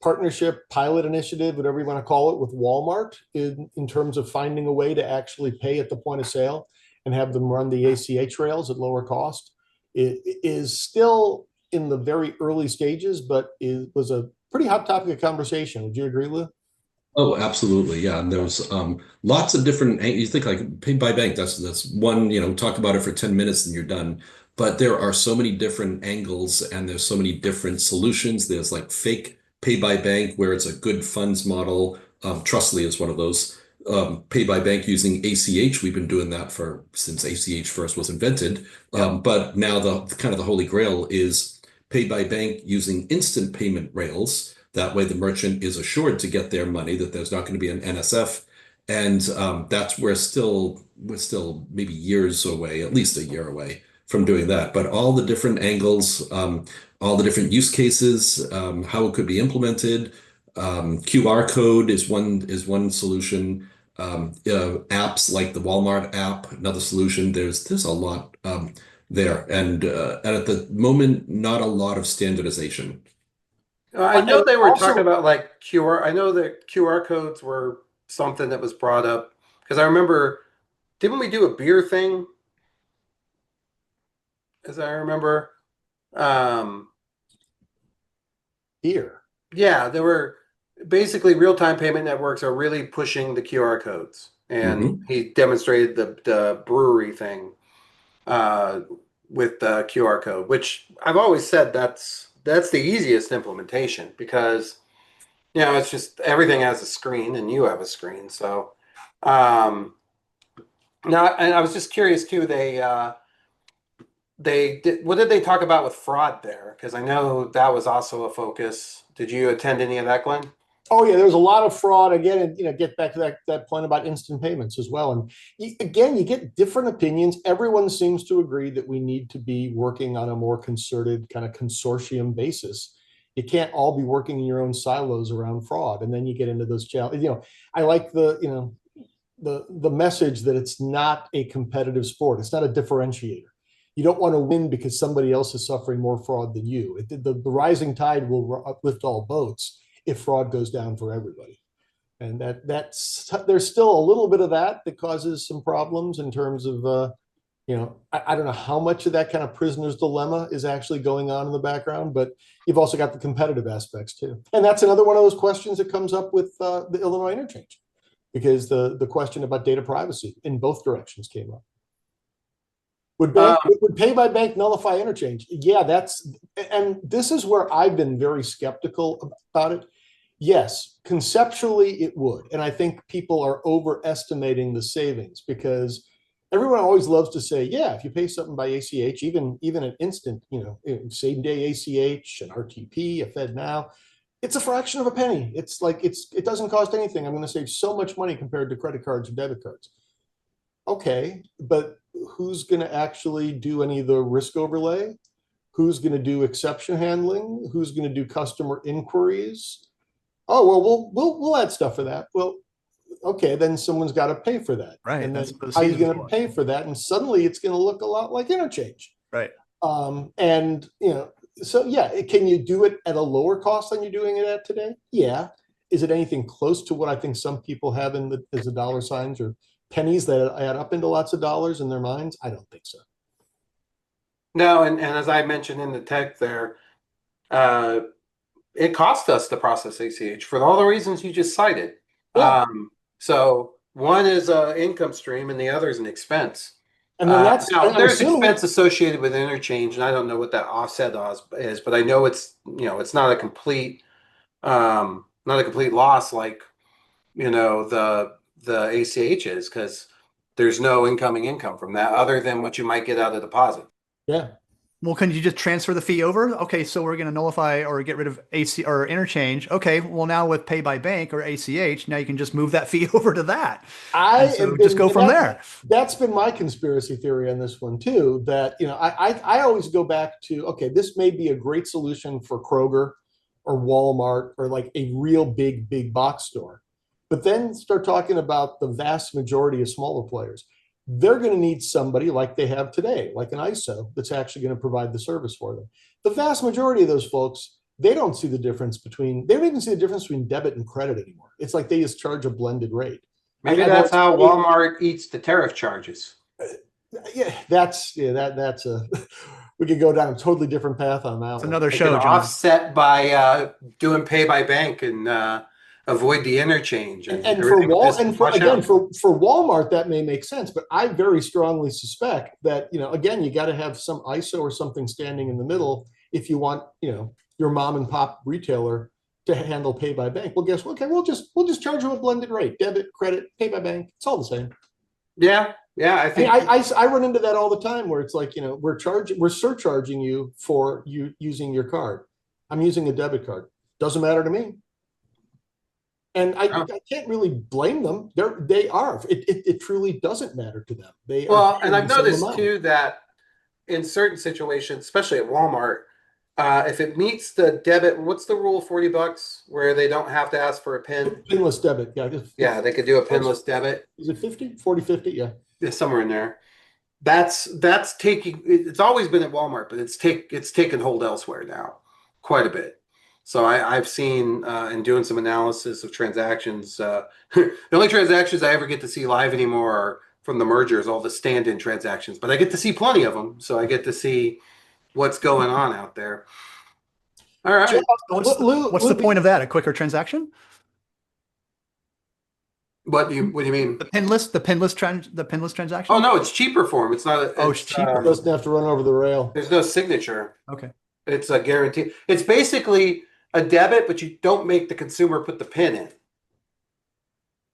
partnership, pilot initiative, whatever you want to call it, with Walmart in terms of finding a way to actually pay at the point of sale and have them run the ACH rails at lower cost. It is still in the very early stages, but it was a pretty hot topic of conversation. Would you agree, Lou? Oh, absolutely. Yeah. And there's lots of different, you think like pay by bank, that's one, talk about it for 10 minutes and you're done. But there are so many different angles and there's so many different solutions. There's like fake pay by bank where it's a good funds model. Trustly is one of those. Pay by bank using ACH. We've been doing that since ACH first was invented. But now the kind of the holy grail is pay by bank using instant payment rails. That way the merchant is assured to get their money, that there's not going to be an NSF. And that's we're still maybe years away, at least a year away from doing that. But all the different angles, all the different use cases, how it could be implemented. QR code is one solution. Apps like the Walmart app, another solution. There's a lot there, and at the moment, not a lot of standardization. I know they were Also- talking about like QR. I know that QR codes were something that was brought up because I remember, didn't we do a beer thing? As I remember, Here. yeah, there were basically real-time payment networks are really pushing the QR codes, and he demonstrated the brewery thing with the QR code, which I've always said that's the easiest implementation because it's just everything has a screen and you have a screen. So now, and I was just curious too. What did they talk about with fraud there? Because I know that was also a focus. Did you attend any of that, Glenn? Oh yeah, there's a lot of fraud again, and get back to that point about instant payments as well. And you get different opinions. Everyone seems to agree that we need to be working on a more concerted kind of consortium basis. You can't all be working in your own silos around fraud, and then you get into those challenges. I like the message that it's not a competitive sport. It's not a differentiator. You don't want to win because somebody else is suffering more fraud than you. The rising tide will uplift all boats if fraud goes down for everybody. And there's still a little bit of that causes some problems in terms of, I don't know how much of that kind of prisoner's dilemma is actually going on in the background, but you've also got the competitive aspects too. And that's another one of those questions that comes up with the Illinois interchange, because the question about data privacy in both directions came up. Would pay by bank nullify interchange? Yeah, and this is where I've been very skeptical about it. Yes, conceptually it would. And I think people are overestimating the savings because everyone always loves to say, yeah, if you pay something by ACH, even an instant, same day ACH, an RTP, a FedNow, it's a fraction of a penny. It's like, it doesn't cost anything. I'm going to save so much money compared to credit cards or debit cards. Okay, but who's going to actually do any of the risk overlay? Who's going to do exception handling? Who's going to do customer inquiries? Oh, well, we'll add stuff for that. Well, okay, then someone's got to pay for that. Right. And then That's what how are you going to for. pay for that? And suddenly it's going to look a lot like interchange. Right. And so yeah, can you do it at a lower cost than you're doing it at today? Yeah. Is it anything close to what I think some people have as the dollar signs or pennies that add up into lots of dollars in their minds? I don't think so. No, and as I mentioned in the tech there, uh, it cost us to process ACH for all the reasons you just cited. Yeah. So one is a income stream and the other is an expense. And then that's, Now I'm there's assuming, expense associated with interchange, and I don't know what that offset is, but I know it's not a complete loss like the ACH is, because there's no incoming income from that other than what you might get out of deposit. yeah. Well, can you just transfer the fee over? Okay, so we're going to nullify or get rid of AC or interchange. Okay, well now with Pay by Bank or ACH, now you can just move that fee over to that. I And so have just been, go and from that- there. That's been my conspiracy theory on this one too. That I always go back to, okay, this may be a great solution for Kroger or Walmart or like a real big box store, but then start talking about the vast majority of smaller players. They're going to need somebody like they have today, like an ISO, that's actually going to provide the service for them. The vast majority of those folks, they don't see the difference between, they don't even see the difference between debit and credit anymore. It's like they just charge a blended rate. Maybe I've that's how always- Walmart eats the tariff charges. Yeah, that's a we could go down a totally different path on that It's one. another They show, can John. offset by doing pay by bank and avoid the interchange And for everything would just wash again out. for Walmart that may make sense, but I very strongly suspect that again you got to have some ISO or something standing in the middle if you want your mom and pop retailer to handle pay by bank. Well, guess what? Okay, we'll just charge you a blended rate, debit, credit, pay by bank. It's all the same. Yeah, I I mean, think I run into that all the time where it's like, we're surcharging you for you using your card. I'm using a debit card. Doesn't matter to me. And I can't really blame them. They are. It truly doesn't matter to them. They well, are and I've paying the same noticed amount. too that in certain situations, especially at Walmart, if it meets the debit, what's the rule? $40 where they don't have to ask for a PIN. Pinless debit. Yeah. Yeah, they could do a pinless debit. Is it 50, 40, 50? Yeah. Yeah, somewhere in there. That's taking. It's always been at Walmart, but it's taken hold elsewhere now, quite a bit. So I've seen in doing some analysis of transactions. The only transactions I ever get to see live anymore are from the mergers, all the stand-in transactions. But I get to see plenty of them, so I get to see what's going on out there. All right. Jeff, What's the point of that? A quicker transaction? What do you mean? The pinless transaction? Oh no, it's cheaper for them. It's not. It's cheaper. doesn't have to run over the rail. There's no signature. Okay. It's a guarantee. It's basically a debit, but you don't make the consumer put the PIN in.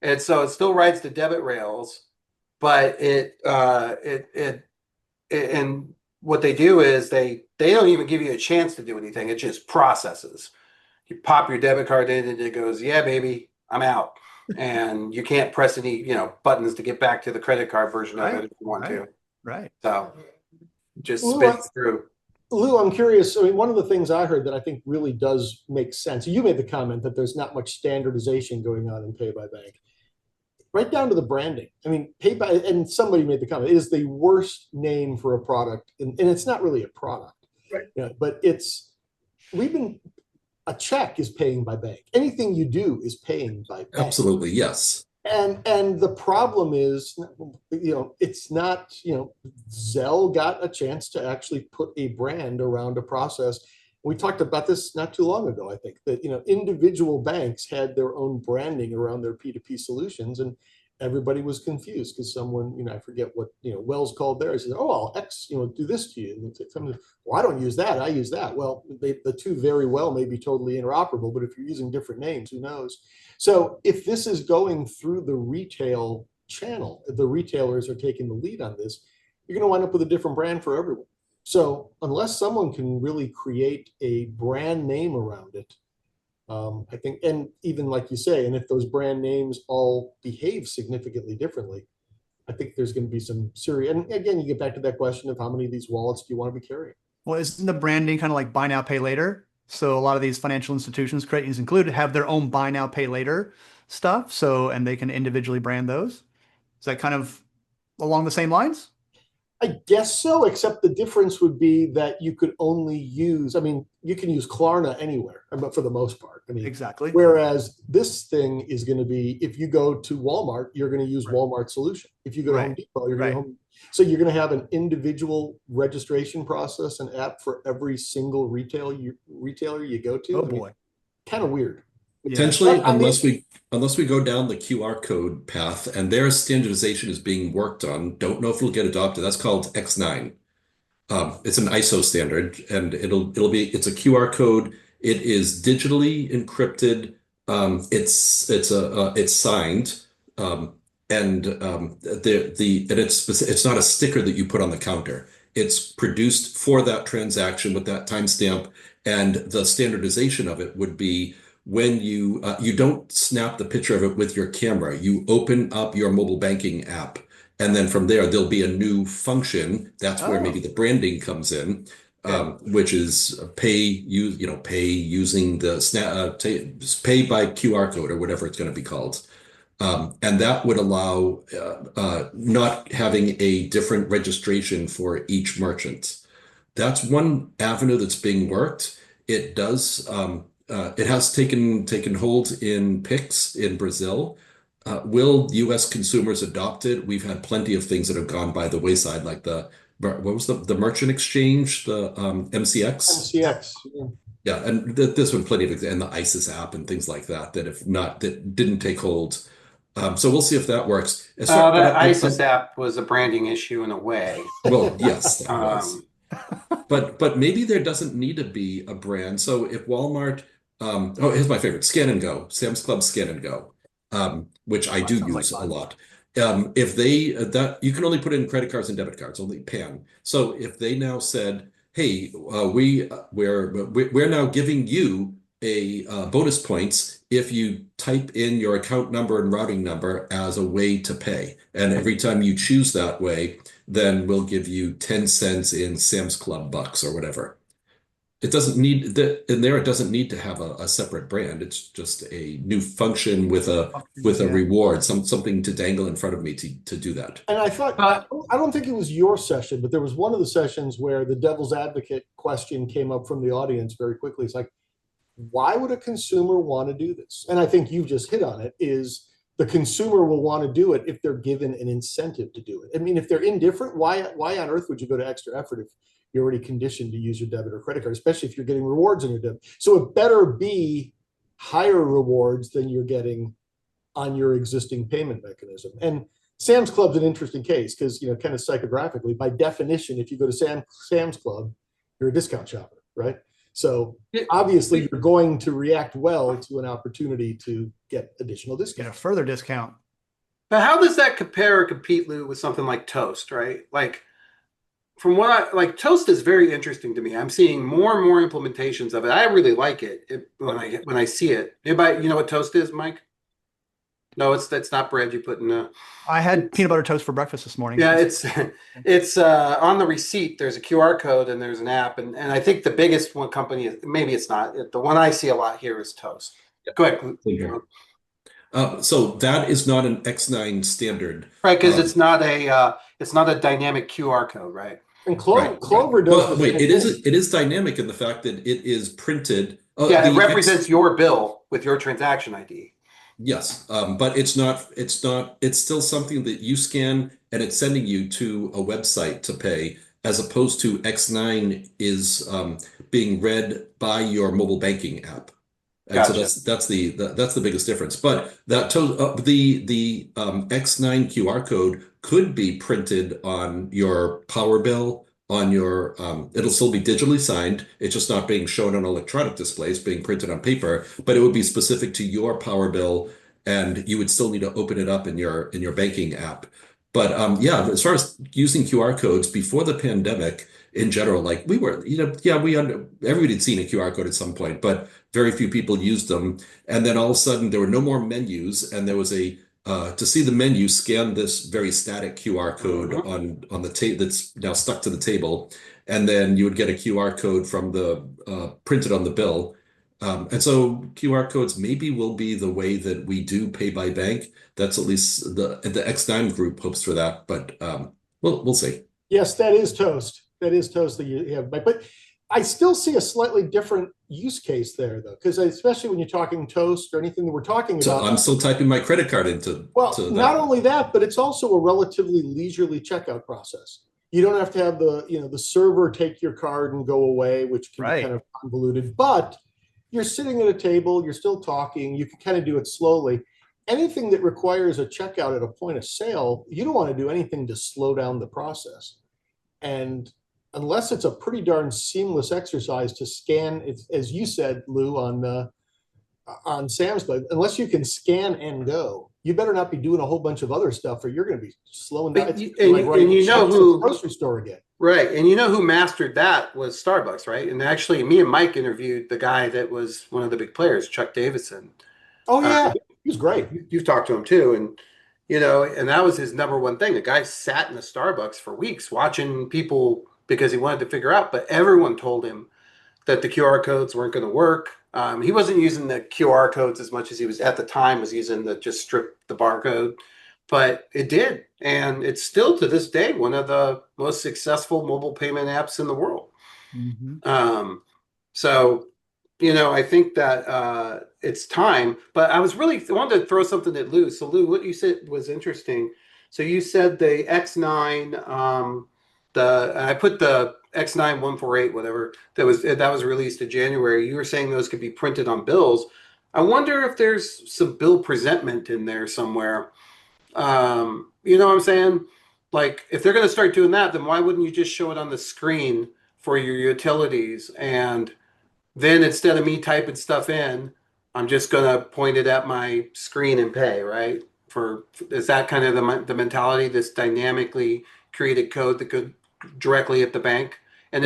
And so it still rides the debit rails, but and what they do is they don't even give you a chance to do anything. It just processes. You pop your debit card in and it goes, yeah, baby, I'm out. And you can't press any, buttons to get back to the credit card version of it if you want to. Right. So just Well, spins through. Lou, I'm curious. I mean, one of the things I heard that I think really does make sense. You made the comment that there's not much standardization going on in pay by bank, right down to the branding. I mean, pay by, and somebody made the comment, it is the worst name for a product, and it's not really a product, Right? But a check is paying by bank. Anything you do is paying by bank. Absolutely, yes. And the problem is, it's not, Zelle got a chance to actually put a brand around a process. We talked about this not too long ago, I think, that, individual banks had their own branding around their P2P solutions, and everybody was confused because someone, I forget what, Wells called theirs. He said, oh, I'll do this to you. And someone, well, I don't use that. I use that. Well, the two very well may be totally interoperable, but if you're using different names, who knows? So if this is going through the retail channel, the retailers are taking the lead on this, you're going to wind up with a different brand for everyone. So unless someone can really create a brand name around it, I think, and even like you say, and if those brand names all behave significantly differently, I think there's going to be some serious, and again, you get back to that question of how many of these wallets do you want to be carrying? Well, isn't the branding kind of like buy now, pay later? So a lot of these financial institutions, credit unions included, have their own buy now, pay later stuff. So, and they can individually brand those. Is that kind of along the same lines? I guess so, except the difference would be that you could only use, I mean, you can use Klarna anywhere, but for the most part, I mean, Exactly. whereas this thing is going to be, if you go to Walmart, you're going to use Walmart solution. If you go to Home Depot, you're going to Home. So you're going to have an individual registration process and app for every single retailer you go to. Oh boy. Kind of weird. Potentially, But, I mean, unless we go down the QR code path, and their standardization is being worked on. Don't know if it'll get adopted. That's called X9. It's an ISO standard, and it's a QR code. It is digitally encrypted. It's signed, it's not a sticker that you put on the counter. It's produced for that transaction with that timestamp, and the standardization of it would be when you don't snap the picture of it with your camera. You open up your mobile banking app. And then from there, there'll be a new function. That's where maybe the branding comes in, which is pay using the pay by QR code or whatever it's going to be called. And that would allow not having a different registration for each merchant. That's one avenue that's being worked. It does. It has taken hold in Pix in Brazil. Will U.S. consumers adopt it? We've had plenty of things that have gone by the wayside, like what was the merchant exchange, the MCX? MCX. Yeah, and this one plenty of, and the ISIS app and things like that that didn't take hold. So we'll see if that works. The ISIS app was a branding issue in a way. Well, yes, that was. But maybe there doesn't need to be a brand. So if Walmart, here's my favorite, Scan and Go, Sam's Club Scan and Go. Which I do use a lot. If you can only put in credit cards and debit cards, only PAN. So if they now said, "Hey, we're now giving you a bonus points if you type in your account number and routing number as a way to pay, and every time you choose that way, then we'll give you 10 cents in Sam's Club bucks or whatever." It doesn't need it doesn't need to have a separate brand. It's just a new function with a reward, something to dangle in front of me to do that. And I thought, I don't think it was your session, but there was one of the sessions where the devil's advocate question came up from the audience very quickly. It's like, why would a consumer want to do this? And I think you just hit on it, is the consumer will want to do it if they're given an incentive to do it. I mean, if they're indifferent, why on earth would you go to extra effort if you're already conditioned to use your debit or credit card, especially if you're getting rewards on your debit? So it better be higher rewards than you're getting on your existing payment mechanism. And Sam's Club's an interesting case because, kind of psychographically, by definition, if you go to Sam's Club, you're a discount shopper, right? So obviously you're going to react well to an opportunity to get additional discount. Get a further discount. But how does that compare or compete, Lou, with something like Toast, right? Like, from what Toast is very interesting to me. I'm seeing more and more implementations of it. I really like it when I see it. Anybody, you know what Toast is, Mike? No, it's not bread you put in. I had peanut butter toast for breakfast this morning. Yeah, it's on the receipt. There's a QR code and there's an app, and I think the biggest one company is, maybe it's not. The one I see a lot here is Toast. Go ahead. So that is not an X9 standard, right? Because it's not a dynamic QR code, right? And Clover does. Well, wait, it is dynamic in the fact that it is printed. It represents your bill with your transaction ID. Yes, but it's not. It's still something that you scan and it's sending you to a website to pay, as opposed to X9 is being read by your mobile banking app. And Gotcha. so that's the biggest difference. But that the X9 QR code could be printed on your power bill, on your it'll still be digitally signed. It's just not being shown on electronic displays, being printed on paper, but it would be specific to your power bill, and you would still need to open it up in your banking app. But as far as using QR codes before the pandemic, in general, like we were, everybody had seen a QR code at some point, but very few people used them. And then all of a sudden there were no more menus, and there was to see the menu, scan this very static QR code on the table that's now stuck to the table, and then you would get a QR code from the printed on the bill. And so QR codes maybe will be the way that we do pay by bank. That's at least the X9 group hopes for that, but we'll see. Yes, that is Toast. That is Toast that you have. But I still see a slightly different use case there, though, because especially when you're talking Toast or anything that we're talking So about. I'm still typing my credit card into Well, to not that. only that, but it's also a relatively leisurely checkout process. You don't have to have the server take your card and go away, which can be Right. kind of convoluted, but you're sitting at a table, you're still talking, you can kind of do it slowly. Anything that requires a checkout at a point of sale, you don't want to do anything to slow down the process. And unless it's a pretty darn seamless exercise to scan, it's, as you said, Lou, on Sam's Club, unless you can scan and go, you better not be doing a whole bunch of other stuff or you're going to be slowing down. But It's and like you- writing and you know checks at who- the grocery store again. Right. And you know who mastered that was Starbucks, right? And actually, me and Mike interviewed the guy that was one of the big players, Chuck Davison. Oh yeah, he was great. You've talked to him too. And, and that was his number one thing. The guy sat in the Starbucks for weeks watching people because he wanted to figure out, but everyone told him that the QR codes weren't going to work. He wasn't using the QR codes as much as he was at the time was using the just strip the barcode, but it did. And it's still to this day one of the most successful mobile payment apps in the world. So, I think that it's time, but I wanted to throw something at Lou. So Lou, what you said was interesting. So you said the X9, I put the X9 148, whatever that was released in January. You were saying those could be printed on bills. I wonder if there's some bill presentment in there somewhere. You know what I'm saying? Like if they're going to start doing that, then why wouldn't you just show it on the screen for your utilities? And then instead of me typing stuff in, I'm just going to point it at my screen and pay, right? Is that kind of the mentality, this dynamically created code that could directly at the bank? And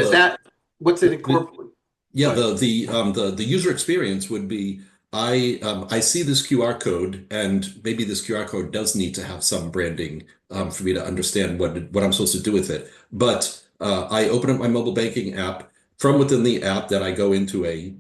what's it incorporated? Yeah, the user experience would be I see this QR code, and maybe this QR code does need to have some branding for me to understand what I'm supposed to do with it. But I open up my mobile banking app. From within the app, that I go into a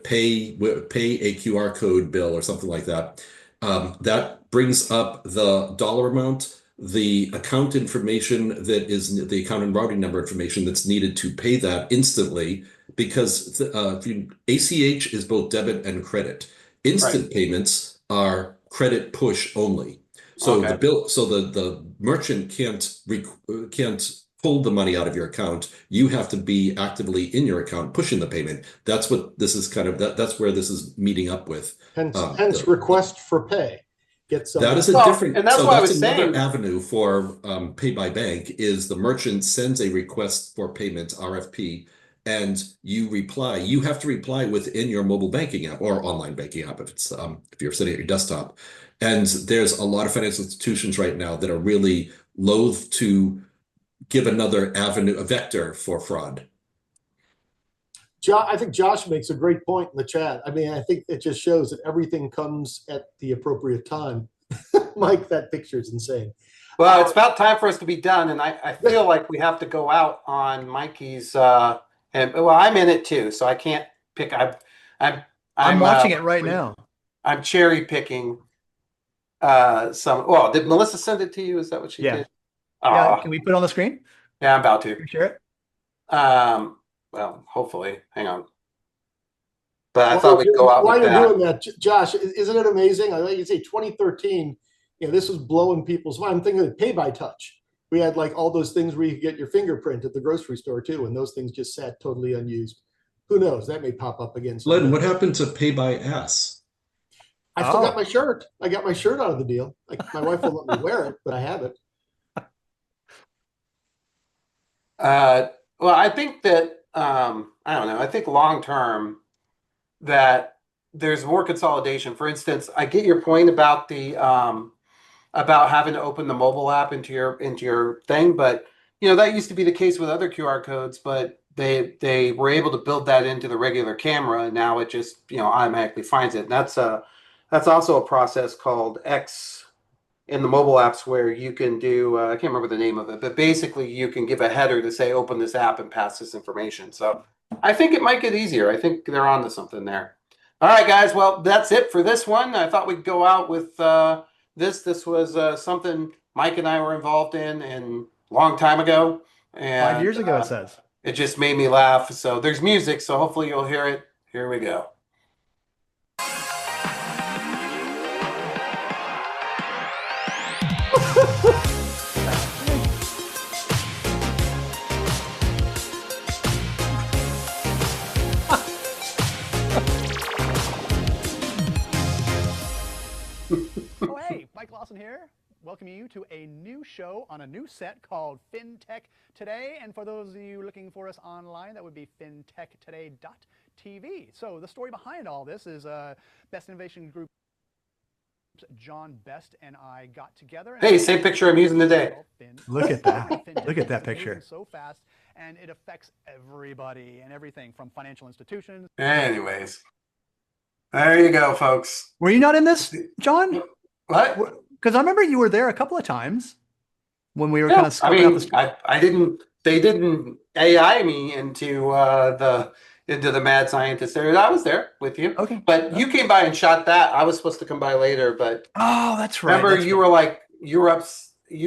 pay a QR code bill or something like that. That brings up the dollar amount, the account information that is the account and routing number information that's needed to pay that instantly, because ACH is both debit and credit. Instant payments are credit push only. So Okay. the merchant can't pull the money out of your account. You have to be actively in your account pushing the payment. That's what this is that's where this is meeting up with. Hence request for pay. Get some. That is a Well, different, and that's so what I that's was another saying. avenue for Pay by Bank is the merchant sends a request for payment, RFP, and you reply. You have to reply within your mobile banking app or online banking app if you're sitting at your desktop. And there's a lot of financial institutions right now that are really loath to give another avenue, a vector for fraud. I think Josh makes a great point in the chat. I mean, I think it just shows that everything comes at the appropriate time. Mike, that picture is insane. Well, it's about time for us to be done, and I feel like we have to go out on Mikey's. I'm in it too, so I can't pick. I'm watching it right now. I'm cherry picking. Some. Well, did Melissa send it to you? Is that what she did? Yeah. Can we put it on the screen? Yeah, I'm about to. Can you share it? Well, hopefully. Hang on. But I thought we'd go out while with you're that. doing that, Josh, isn't it amazing? I like you say 2013, this was blowing people's mind. I'm thinking of Pay by Touch. We had like all those things where you could get your fingerprint at the grocery store too, and those things just sat totally unused. Who knows? That may pop up again someday. Len, what happened to Pay by Ass? I still got my shirt. I got my shirt out of the deal. Like my wife won't let me wear it, but I have it. Well, I think that I don't know. I think long term that there's more consolidation. For instance, I get your point about the about having to open the mobile app into your thing, but that used to be the case with other QR codes, but they were able to build that into the regular camera, and now it just automatically finds it. And that's also a process called X in the mobile apps where you can do I can't remember the name of it, but basically you can give a header to say open this app and pass this information. So I think it might get easier. I think they're onto something there. All right, guys. Well, that's it for this one. I thought we'd go out with this. This was something Mike and I were involved in long time ago. And 5 years ago, it says. It just made me laugh. So there's music, so hopefully you'll hear it. Here we go. Oh, hey, Mike Lawson here, welcoming you to a new show on a new set called FinTech Today. And for those of you looking for us online, that would be fintechtoday.tv. So the story behind all this is Best Innovation Group John Best and I got together. And Hey, same picture I'm using today. Look at that. Look at that It's picture. moving So fast, and it affects everybody and everything from financial institutions. Anyways, there you go, folks. Were you not in this, John? What? Because I remember you were there a couple of times when we were Yeah, kind of I scoping out mean, the. I didn't. They didn't AI me into the mad scientist there. I was there with you, Okay. but you came by and shot that. I was supposed to come by later, but Oh, that's right. remember that's you right. were like you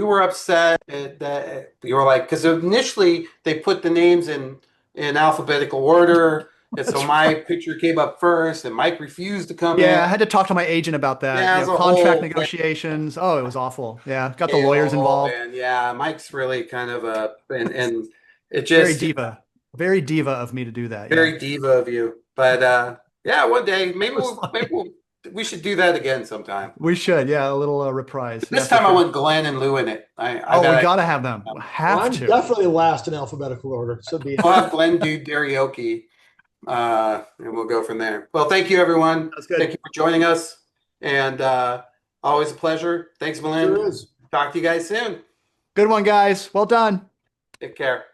were upset that you were like because initially they put the names in alphabetical order, and so That's my picture came up first, and Mike refused to come Yeah, I in. had to talk to my agent about that. Yeah, You it's know, a contract whole thing. negotiations. Oh, it was awful. Yeah, got the lawyers involved. And yeah, Mike's really kind of a and it Very just very diva of me to do that. Yeah, very diva of you. But yeah, one day maybe That was we should do that again sometime. we should. Yeah, a little reprise. This Yeah, for time I sure. want Glenn and Lou in it. Oh, we gotta have them. Well, Have I'm to. definitely last in alphabetical order. So be We'll have Glenn do karaoke, and we'll go from there. Well, thank you, everyone. That's good. Thank you for joining us, and always a pleasure. Thanks, sure Melinda. is. Talk to you guys soon. Good one, guys. Well done. Take care.